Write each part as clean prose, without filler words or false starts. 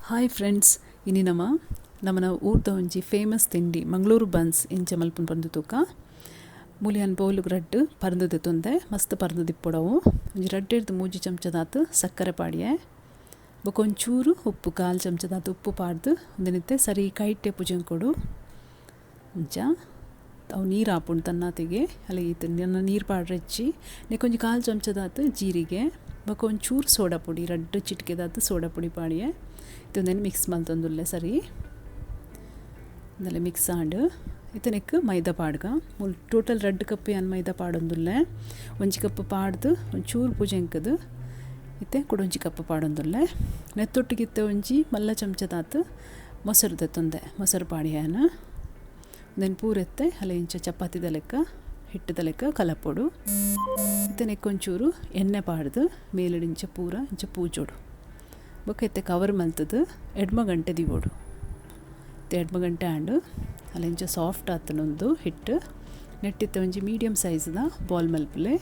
Hi friends, ಇನಿ ನಮ್ಮನ ಊರ್ದ ಒಂಜಿ ಫೇಮಸ್ ತಿಂಡಿ ಮಂಗಳೂರು ಬನ್ಸ್ ಇಂಚ ಮಲ್ಪುನ ಪಂದು ತೂಕ ಮೂಲಿಯನ್ ಬೌಲು ರಡ್ಡು ಪರಂದು ತೊಂದೆ ಮಸ್ತ್ ಪರಂದು ದಿಪ್ಪೊಡವು ಒಂಜಿ ರಡ್ಡೆಡ್ದು 3 ಚಮಚದಾತು ಸಕ್ಕರೆ ಪಾಡಿಯೆ ಬೊಕೊಂಚೂರು ಉಪ್ಪು 1/4 ಚಮಚದಾತು ಉಪ್ಪು ಪಾಡ್ದು ಒಂದಿನತ್ತೆ ಸರಿ ಕೈಟ್ಟೆ ಪುಜನ್ ಕೊಡು ಇಂಚ ಅವು ನೀರು ಹಾಪುಂಡು ತನ್ನಾತಿಗೆ ಅಲ್ಲ ಈತ ನನ್ನ ನೀರು ಪಾಡ್ರೆಚ್ಚಿ ನೆಕೊಂಜಿ 1/4 ಚಮಚದಾತು ಜೀರಿಗೆ ಬೊಕೊಂಚೂರು ಸೋಡಾ ಪುಡಿ ರಡ್ಡು ಚಿಟಿಕೆದಾತು ಸೋಡಾ ಪುಡಿ ಪಾಡಿಯೆ ಇದೊಂದೇನು ಮಿಕ್ಸ್ ಮಲ್ತೊಂದುಲ್ಲೆ ಸರಿ ಇಂದಲೆ ಮಿಕ್ಸ್ ಆಂಡ್ ಇತನೆಕ್ ಮೈದಾ ಪಾಡ್ಗ ಟೋಟಲ್ 2 ಕಪ್ ಏನು ಮೈದಾ ಪಾಡೊಂದುಲ್ಲೆ 1 ಕಪ್ ಪಾಡ್ದು ಒಂಚೂರು ಪೂಜೆಂಕದು ಇತ್ತೆ ಒಂಜಿ ಕಪ್ ಪಾಡೊಂದುಲ್ಲೆ ನೆತ್ತೊಟ್ಟಿಗಿತ್ತೆ ಒಂಜಿ ಮಲ್ಲ ಚಮಚದಾತು ಮೊಸರು ದತ್ತೊಂದೆ ಮೊಸರು ಪಾಡಿಯನ ದೆನ್ ಪೂರೆತ್ತೆ ಅಲ್ಲ ಇಂಚ ಚಪಾತಿದ ಲೆಕ್ಕ ಹಿಟ್ಟದ ಲೆಕ್ಕ ಕಲಪೊಡು ಇತ್ತೆ ಒಂಚೂರು ಎಣ್ಣೆ ಪಾಡ್ದು ಮೇಲಡಿಂಚ ಪೂರ ಇಂಚ ಪೂಜೋಡು ಬೊಕ್ಕ ಇತ್ತೆ ಕವರ್ ಮಲ್ತದು 2 ಗಂಟೆ ದಿವೋಡು ಇತ್ತೆ 2 ಗಂಟೆ ಆಂಡು ಅಲ್ಲ ಇಂಚ ಸಾಫ್ಟ್ ಆತನೊಂದು ಹಿಟ್ಟು ನೆಟ್ಟಿತ್ತೆ ಒಂಜಿ ಮೀಡಿಯಮ್ ಸೈಜ್ದ ಬಾಲ್ ಮಲ್ಪಲೆ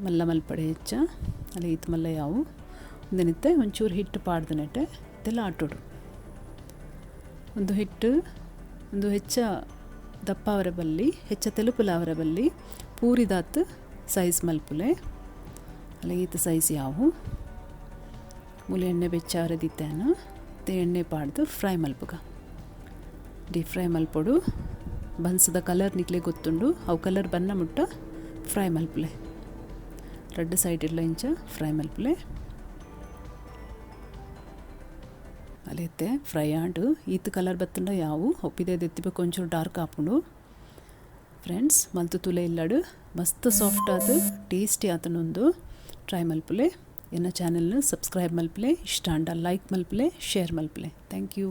ಮಲ್ಲ ಮಲ್ಪಡೆ ಹೆಚ್ಚ ಅಲ್ಲ ಈತ ಮಲ್ಲ ಯಾವು ಒಂದಿನಿತ್ತೆ ಒಂಚೂರು ಹಿಟ್ಟು ಪಾಡ್ದು ನೆಟ್ಟೆ ಇದೆಲ್ಲ ಆಟೋಡು ಒಂದು ಹಿಟ್ಟು ಒಂದು ಹೆಚ್ಚ ದಪ್ಪ ಅವರ ಬಲ್ಲಿ ಹೆಚ್ಚ ತೆಲುಪುಲ ಅವರ ಬಲ್ಲಿ ಪೂರಿದಾತು ಸೈಜ್ ಮಲ್ಪುಲೆ ಅಲ್ಲ ಈತ ಸೈಜ್ ಯಾವು ಮೂಲೆ ಎಣ್ಣೆ ಬೆಚ್ಚಾರದಿತ್ತೇನು ಎಣ್ಣೆ ಪಾಡ್ದು ಫ್ರೈ ಮಲ್ಪುಗ ಡೀಪ್ ಫ್ರೈ ಮಲ್ಪೊಡು ಬನ್ಸದ ಕಲರ್ ನಿಕ್ಲೆ ಗೊತ್ತುಂಡು ಅವು ಕಲರ್ ಬನ್ನ ಮುಟ್ಟ ಫ್ರೈ ಮಲ್ಪುಲೆ 2 ಸೈಡ್ ಇಲ್ಲ ಇಂಚ ಫ್ರೈ ಮಲ್ಪುಲೆ ಅಲ್ಲಿತ್ತೆ ಫ್ರೈ ಆಂಡು ಈತ ಕಲರ್ ಬತ್ತುಂಡ ಯಾವು ಒಪ್ಪಿದೆ ಎತ್ತಿಬೇಕು ಒಂಚೂರು ಡಾರ್ಕ್ ಹಾಪುಂಡು ಫ್ರೆಂಡ್ಸ್ ಮಲ್ತು ತುಲೆ ಇಲ್ಲಡು ಮಸ್ತ್ ಸಾಫ್ಟ್ ಆತು ಟೇಸ್ಟಿ ಆತನೊಂದು ಟ್ರೈ ಮಲ್ಪುಲೆ ಎನ್ನ ಚಾನೆಲ್ನ ಸಬ್ಸ್ಕ್ರೈಬ್ ಮಲ್ಪಲೆ ಇಷ್ಟ ಅಂಡ ಲೈಕ್ ಮಲ್ಪಲೆ ಶೇರ್ ಮಲ್ಪಲೆ ಥ್ಯಾಂಕ್ ಯು.